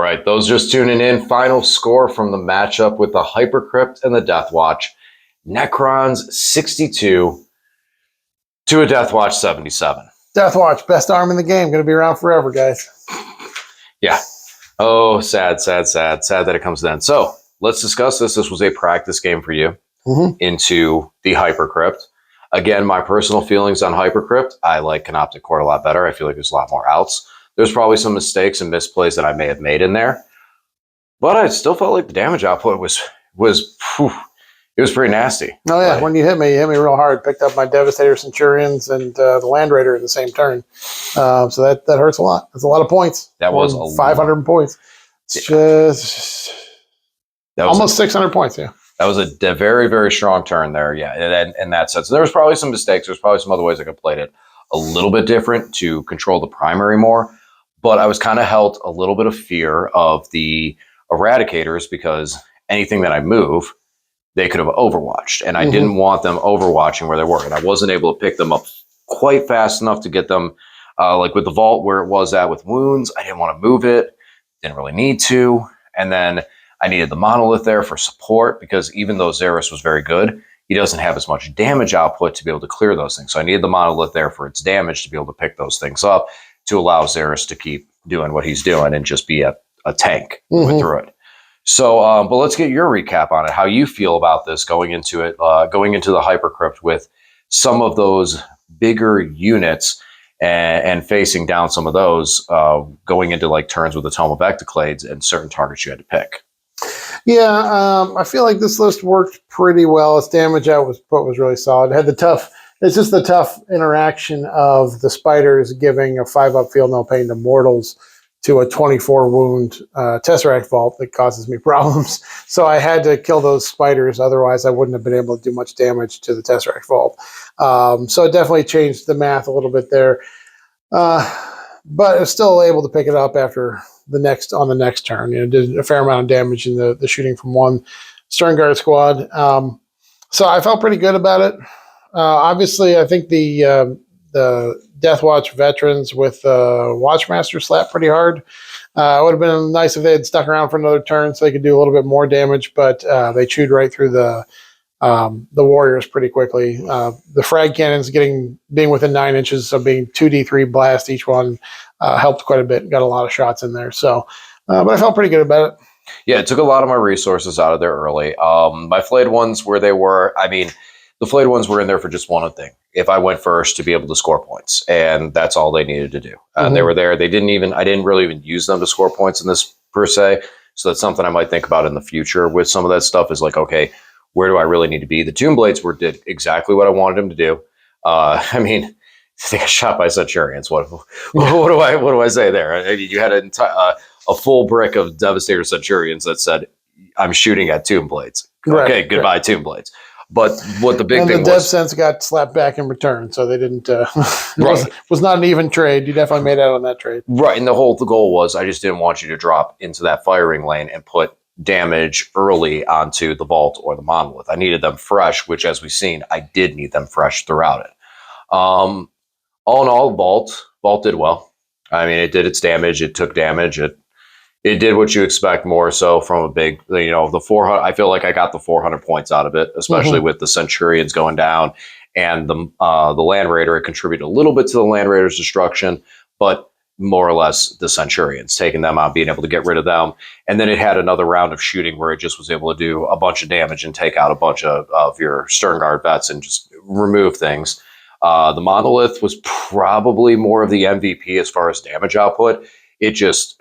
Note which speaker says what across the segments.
Speaker 1: right, those just tuning in, final score from the matchup with the Hypercrypt and the DeathWatch. Necrons 62 to a DeathWatch 77.
Speaker 2: DeathWatch, best arm in the game. Going to be around forever, guys.
Speaker 1: Yeah. Oh, sad that it comes to end. So let's discuss this. This was a practice game for you into the Hypercrypt. Again, my personal feelings on Hypercrypt, I like Canoptic Court a lot better. I feel like there's a lot more outs. There's probably some mistakes and misplays that I may have made in there. But I still felt like the damage output was it was pretty nasty.
Speaker 2: Oh, yeah. When you hit me real hard. Picked up my Devastator Centurions and the Land Raider in the same turn. So that hurts a lot. That's a lot of points.
Speaker 1: That was
Speaker 2: 500 points. It's just almost 600 points, yeah.
Speaker 1: That was a very, very strong turn there, yeah, in that sense. There was probably some mistakes. There's probably some other ways I could have played it a little bit different to control the primary more. But I was kind of held a little bit of fear of the Eradicators because anything that I move, they could have overwatched. And I didn't want them overwatching where they were. And I wasn't able to pick them up quite fast enough to get them, like with the Vault where it was at with wounds. I didn't want to move it. Didn't really need to. And then I needed the Monolith there for support because even though Xeris was very good, he doesn't have as much damage output to be able to clear those things. So I needed the Monolith there for its damage to be able to pick those things up to allow Xeris to keep doing what he's doing and just be a tank moving through it. So, but let's get your recap on it. How you feel about this going into it, going into the Hypercrypt with some of those bigger units and facing down some of those, going into like turns with the Tome of Ectoclades and certain targets you had to pick.
Speaker 2: Yeah, I feel like this list worked pretty well. Its damage output was really solid. It had it's just the tough interaction of the spiders giving a 5-up feel no pain to mortals to a 24 wound Tesseract Vault that causes me problems. So I had to kill those spiders. Otherwise, I wouldn't have been able to do much damage to the Tesseract Vault. So it definitely changed the math a little bit there. But I was still able to pick it up after on the next turn. You know, did a fair amount of damage in the shooting from one Stern Guard squad. So I felt pretty good about it. Obviously, I think the DeathWatch veterans with Watchmaster slapped pretty hard. It would have been nice if they had stuck around for another turn so they could do a little bit more damage, but they chewed right through the Warriors pretty quickly. The frag cannons being within 9 inches of being 2d3 blast each one helped quite a bit. Got a lot of shots in there. So, but I felt pretty good about it.
Speaker 1: Yeah, it took a lot of my resources out of there early. My flayed ones the flayed ones were in there for just one thing. If I went first to be able to score points, and that's all they needed to do. They were there. I didn't really even use them to score points in this per se. So that's something I might think about in the future with some of that stuff is like, okay, where do I really need to be? The Tomb Blades did exactly what I wanted them to do. They got shot by Centurions. What do I say there? I mean, you had a full brick of Devastator Centurions that said, I'm shooting at Tomb Blades.
Speaker 2: Right,
Speaker 1: okay, goodbye,
Speaker 2: right.
Speaker 1: Tomb Blades. But what the big thing was...
Speaker 2: the Dev Sense got slapped back in return, so they didn't... was not an even trade. You definitely made out on that trade.
Speaker 1: Right, and the goal was I just didn't want you to drop into that firing lane and put damage early onto the Vault or the Monolith. I needed them fresh, which, as we've seen, I did need them fresh throughout it. All in all, Vault did well. I mean, it did its damage. It took damage. It did what you expect more so from a big, the 400. I feel like I got the 400 points out of it, especially with the Centurions going down and the Land Raider. It contributed a little bit to the Land Raider's destruction, but more or less the Centurions, taking them out, being able to get rid of them. And then it had another round of shooting where it just was able to do a bunch of damage and take out a bunch of your Stern Guard vets and just remove things. The Monolith was probably more of the MVP as far as damage output. It just,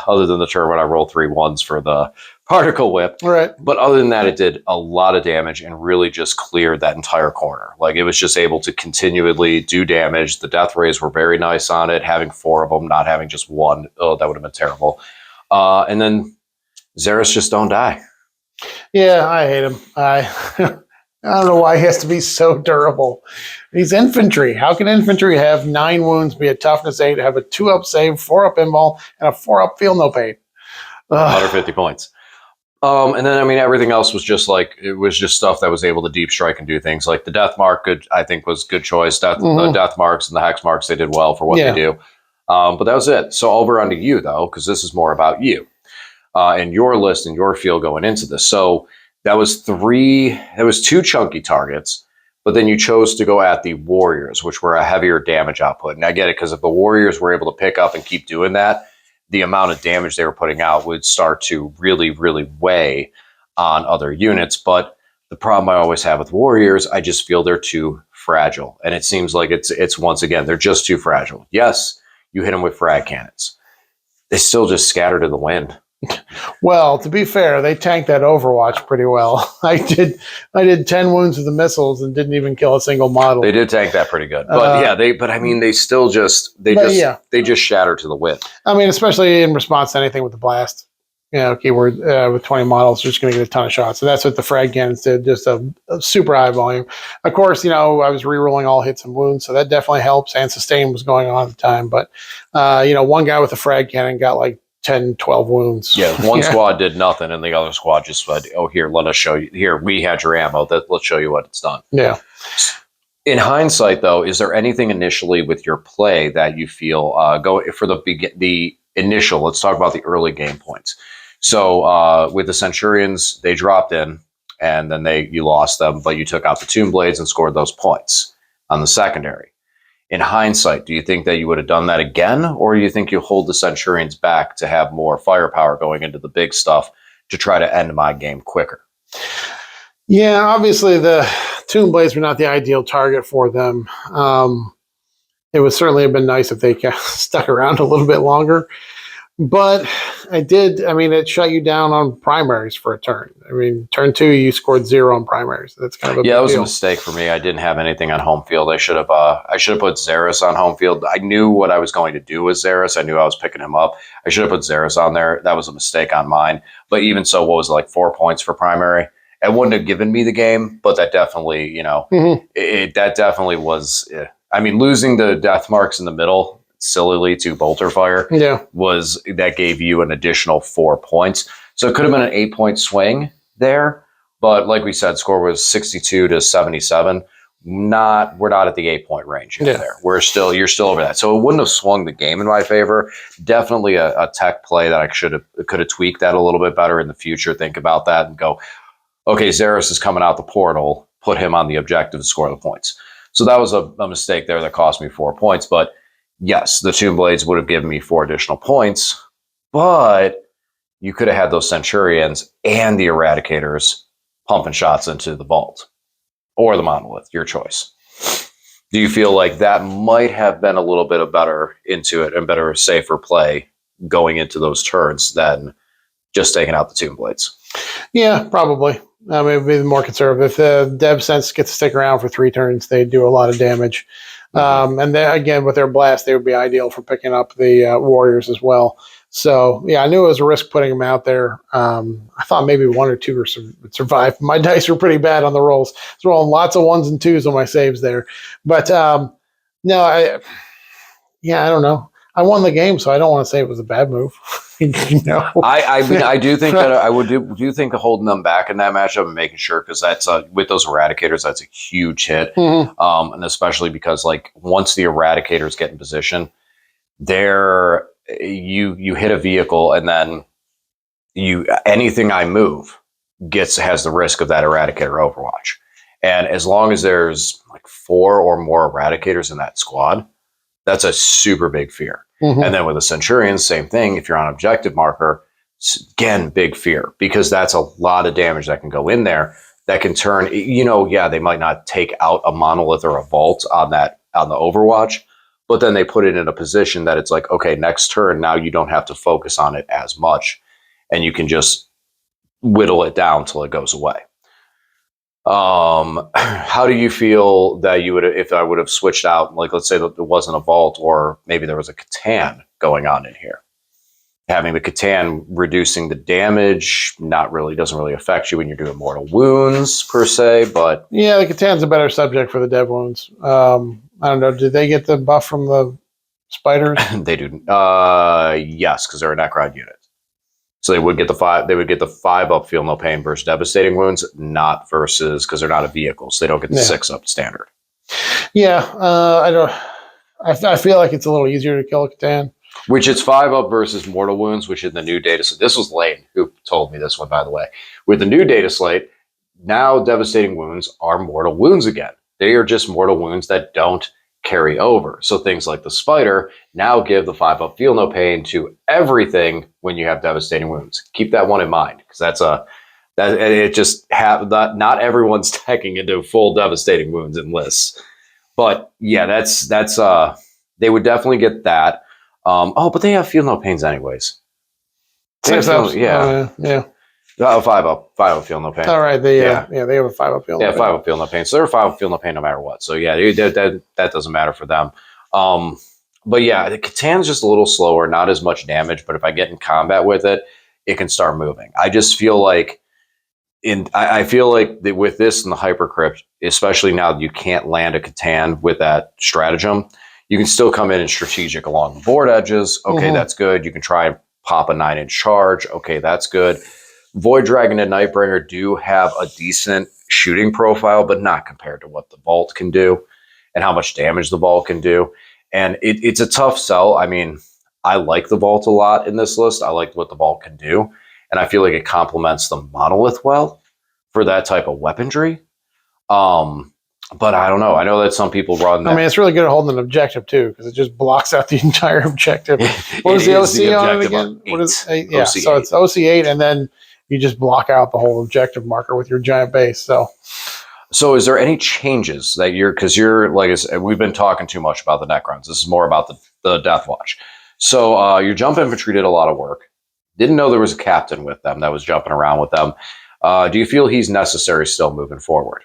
Speaker 1: other than the turn when I rolled 3 1s for the Particle Whip.
Speaker 2: Right.
Speaker 1: But other than that, it did a lot of damage and really just cleared that entire corner. Like, it was just able to continually do damage. The Death Rays were very nice on it, having 4 of them, not having just 1. Oh, that would have been terrible. And then Xeris just don't die.
Speaker 2: Yeah, I hate him. I don't know why he has to be so durable. He's infantry. How can infantry have 9 wounds, be a toughness 8, have a 2-up save, 4-up invul, and a 4-up feel no pain?
Speaker 1: 150 points. And then, I mean, everything else was just like, it was just stuff that was able to deep strike and do things. Like the Death Mark, I think was good choice. The Death Marks and the Hex Marks, they did well for what they do. But that was it. So over onto you, though, because this is more about you. in your list and your field going into this. So that was two chunky targets, but then you chose to go at the Warriors, which were a heavier damage output. And I get it, because if the Warriors were able to pick up and keep doing that, the amount of damage they were putting out would start to really, really weigh on other units. But the problem I always have with Warriors, I just feel they're too fragile. And it seems like it's once again, they're just too fragile. Yes, you hit them with frag cannons. They still just scatter to the wind.
Speaker 2: Well, to be fair, they tanked that Overwatch pretty well. I did 10 wounds with the missiles and didn't even kill a single model.
Speaker 1: They did tank that pretty good, but they still just shatter to the wind.
Speaker 2: I mean, especially in response to anything with the blast. Keyword with 20 models, you're just going to get a ton of shots. So that's what the frag cannons did, just a super high volume. Of course, I was rerolling all hits and wounds, so that definitely helps. And sustain was going on at the time, but one guy with a frag cannon got like 10, 12 wounds.
Speaker 1: Yeah, one squad did nothing, and the other squad just said, "Oh, here, let us show you. Here, we had your ammo. Let's show you what it's done."
Speaker 2: Yeah.
Speaker 1: In hindsight, though, is there anything initially with your play that you feel go for the initial? Let's talk about the early game points. So with the Centurions, they dropped in, and then you lost them, but you took out the Tomb Blades and scored those points on the secondary. In hindsight, do you think that you would have done that again, or do you think you hold the Centurions back to have more firepower going into the big stuff to try to end my game quicker?
Speaker 2: Yeah, obviously the Tomb Blades were not the ideal target for them. It would certainly have been nice if they stuck around a little bit longer. But it shut you down on primaries for a turn. I mean, turn 2, you scored 0 on primaries. That's kind of a big
Speaker 1: that was
Speaker 2: deal.
Speaker 1: A mistake for me. I didn't have anything on home field. I should have put Xeris on home field. I knew what I was going to do with Xeris. I knew I was picking him up. I should have put Xeris on there. That was a mistake on mine. But even so, what was it, like 4 points for primary? It wouldn't have given me the game, but that definitely, that definitely was. Losing the death marks in the middle, sillily to bolter fire, that gave you an additional 4 points. So it could have been an 8-point swing there, but like we said, score was 62 to 77. We're not at the 8-point range there. You're still over that. So it wouldn't have swung the game in my favor. Definitely a tech play that I could have tweaked that a little bit better in the future. Think about that and go, okay, Xeris is coming out the portal, put him on the objective to score the points. So that was a mistake there that cost me 4 points, but yes, the Tomb Blades would have given me 4 additional points, but you could have had those Centurions and the Eradicators pumping shots into the vault or the Monolith, your choice. Do you feel like that might have been a little bit of better into it and better, safer play going into those turns than just taking out the Tomb Blades? Yeah,
Speaker 2: probably. It'd be more conservative. If the Dev Sense gets to stick around for 3 turns, they do a lot of damage. And then again, with their blast, they would be ideal for picking up the Warriors as well. So yeah, I knew it was a risk putting them out there. I thought maybe 1 or 2 would survive. My dice were pretty bad on the rolls. I was rolling lots of 1s and 2s on my saves there. But I don't know. I won the game, so I don't want to say it was a bad move.
Speaker 1: I do think that I would do think of holding them back in that matchup and making sure, because that's with those Eradicators, that's a huge hit, and especially because once the Eradicators get in position, you hit a vehicle, and then anything I move has the risk of that Eradicator Overwatch, and as long as there's 4 or more Eradicators in that squad, that's a super big fear. And then with the Centurions, same thing. If you're on objective marker, again, big fear, because that's a lot of damage that can go in there that can turn, they might not take out a Monolith or a Vault on the Overwatch, but then they put it in a position that it's like, okay, next turn, now you don't have to focus on it as much, and you can just whittle it down till it goes away. How do you feel that you would, if I would have switched out, let's say that there wasn't a Vault, or maybe there was a Catan going on in here? Having the Catan reducing the damage doesn't really affect you when you're doing mortal wounds per se, but
Speaker 2: yeah, the Catan's a better subject for the dev wounds. I don't know. Did they get the buff from the spiders?
Speaker 1: They do. Yes, because they're a Necron unit. So they would get the 5 up, feel no pain versus devastating wounds, not versus, because they're not a vehicle, so they don't get the 6 up standard.
Speaker 2: Yeah, I feel like it's a little easier to kill a Catan.
Speaker 1: Which it's 5 up versus mortal wounds, which in the new data slate, this was Lane who told me this one, by the way. With the new data slate, now devastating wounds are mortal wounds again. They are just mortal wounds that don't carry over. So things like the spider now give the 5 up feel no pain to everything when you have devastating wounds. Keep that one in mind, because not everyone's teching into full devastating wounds in lists. But yeah, that's they would definitely get that. But they have feel no pains anyways. They have
Speaker 2: 6 ups.
Speaker 1: yeah.
Speaker 2: Yeah.
Speaker 1: 5 up feel no pain.
Speaker 2: All right. They have a 5 up feel no pain.
Speaker 1: 5 up feel no pain. So they're 5 up feel no pain no matter what. So yeah, that doesn't matter for them. But yeah, the Catan's just a little slower, not as much damage. But if I get in combat with it, it can start moving. I just feel like I feel like with this and the Hypercrypt, especially now that you can't land a Catan with that stratagem, you can still come in and strategic along the board edges. Okay, that's good. You can try and pop a 9-inch charge. Okay, that's good. Void Dragon and Nightbringer do have a decent shooting profile, but not compared to what the Vault can do and how much damage the Vault can do. And it's a tough sell. I mean, I like the Vault a lot in this list. I like what the Vault can do. And I feel like it complements the Monolith well for that type of weaponry. But I don't know. I know that some people run that.
Speaker 2: I mean, it's really good at holding an objective, too, because it just blocks out the entire objective. What was the OC on it again? What is 8? Yeah, so it's OC 8, and then you just block out the whole objective marker with your giant base. So
Speaker 1: is there any changes that because you're, like I said, we've been talking too much about the Necrons. This is more about the DeathWatch. So your jump infantry did a lot of work. Didn't know there was a captain with them that was jumping around with them. Do you feel he's necessary still moving forward?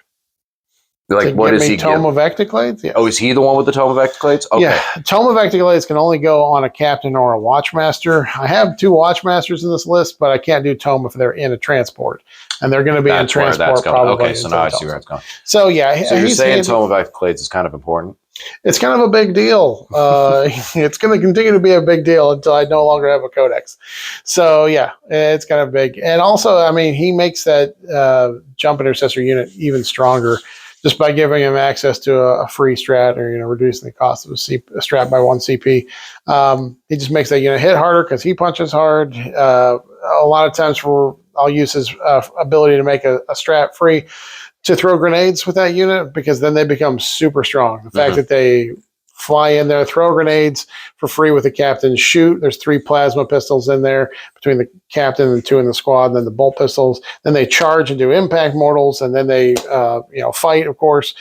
Speaker 1: Like, what is he?
Speaker 2: Tome of Ectoclades? Yes.
Speaker 1: Oh, is he the one with the Tome of Ectoclades? Okay.
Speaker 2: Yeah, Tome of Ectoclades can only go on a captain or a watchmaster. I have 2 watchmasters in this list, but I can't do Tome if they're in a transport, and they're going to be in transport probably.
Speaker 1: Okay, so now I see where it's going.
Speaker 2: So yeah,
Speaker 1: so you're saying Tome of Ectoclades is kind of important?
Speaker 2: It's kind of a big deal. It's going to continue to be a big deal until I no longer have a codex. So yeah, it's kind of big. And also, I mean, he makes that jump intercessor unit even stronger just by giving him access to a free strat, or reducing the cost of a strat by 1 CP. He just makes that unit hit harder because he punches hard. A lot of times I'll use his ability to make a strat free to throw grenades with that unit, because then they become super strong. The fact that they fly in there, throw grenades for free with the captain, shoot. There's 3 plasma pistols in there between the captain and 2 in the squad, and then the bolt pistols. Then they charge and do impact mortals, and then they fight, of course.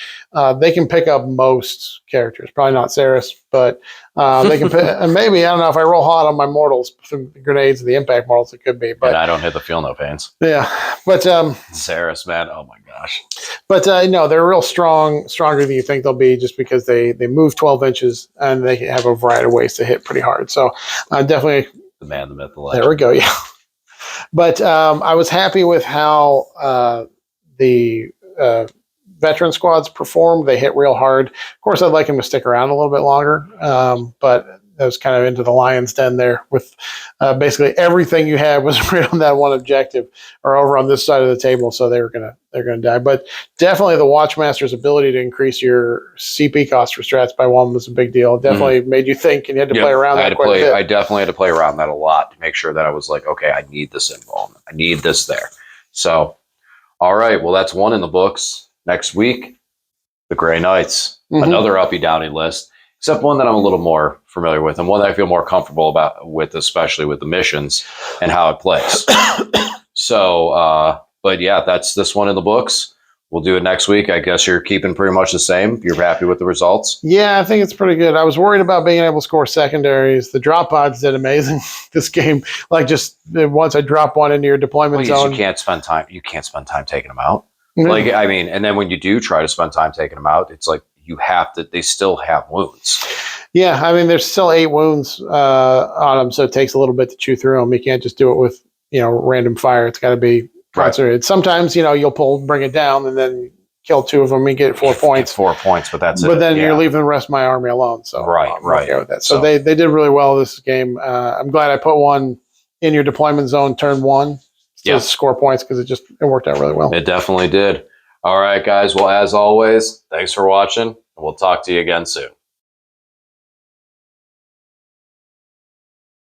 Speaker 2: They can pick up most characters, probably not Saris, but they can pick, and maybe, I don't know, if I roll hot on my mortals, the grenades and the impact mortals, it could be. But
Speaker 1: and I don't hit the feel no pains.
Speaker 2: Yeah, but
Speaker 1: Saris, man, oh my gosh.
Speaker 2: But no, they're real stronger than you think they'll be, just because they move 12 inches and they have a variety of ways to hit pretty hard. So definitely
Speaker 1: the man, the myth, the legend.
Speaker 2: There we go. Yeah. But I was happy with how the veteran squads performed. They hit real hard. Of course, I'd like him to stick around a little bit longer, but that was kind of into the lion's den there, with basically everything you had was right on that one objective, or over on this side of the table. So they're gonna die. But definitely the Watchmaster's ability to increase your CP cost for strats by 1 was a big deal. It definitely made you think, and you had to play around that quite a bit.
Speaker 1: I definitely had to play around that a lot to make sure that I was like, okay, I need this involvement. I need this there. So, all right, well, that's 1 in the books. Next week, the Grey Knights, another uppy downy list, except one that I'm a little more familiar with, and one that I feel more comfortable with, especially with the missions and how it plays. So, but yeah, that's this one in the books. We'll do it next week. I guess you're keeping pretty much the same. You're happy with the results?
Speaker 2: Yeah, I think it's pretty good. I was worried about being able to score secondaries. The drop pods did amazing this game. Like, just once I drop one into your deployment zone.
Speaker 1: You can't spend time taking them out. Like, I mean, and then when you do try to spend time taking them out, it's like they still have wounds.
Speaker 2: Yeah, I mean, there's still 8 wounds on them, so it takes a little bit to chew through them. You can't just do it with, random fire. It's got to be concentrated. Right. Sometimes, you'll bring it down, and then kill 2 of them and get 4 points.
Speaker 1: 4 points, but that's it.
Speaker 2: But then you're leaving the rest of my army alone. So
Speaker 1: right.
Speaker 2: Okay with that. So they did really well this game. I'm glad I put one in your deployment zone turn 1. To score points, because it worked out really well.
Speaker 1: It definitely did. All right, guys. Well, as always, thanks for watching, and we'll talk to you again soon.